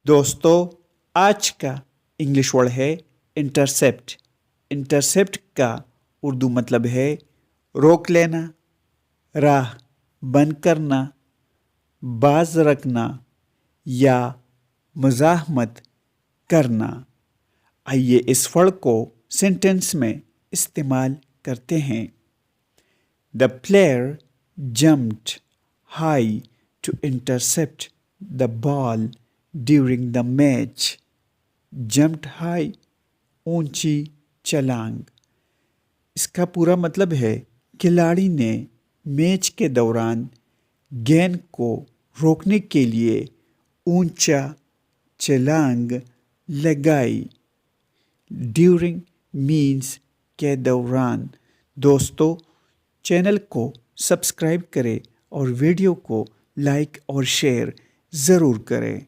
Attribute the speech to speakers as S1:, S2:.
S1: دوستو آج کا انگلش ورڈ ہے انٹرسیپٹ۔ انٹرسیپٹ کا اردو مطلب ہے روک لینا، راہ بند کرنا، باز رکھنا یا مزاحمت کرنا۔ آئیے اس ورڈ کو سینٹینس میں استعمال کرتے ہیں۔ The player jumped high to intercept the ball during the match. Jumped high اونچی چھلانگ۔ اس کا پورا مطلب ہے کھلاڑی نے میچ کے دوران گیند کو روکنے کے لیے اونچا چھلانگ لگائی۔ ڈیورنگ مینس کے دوران۔ دوستو چینل کو سبسکرائب کریں اور ویڈیو کو لائک اور شیئر ضرور کریں۔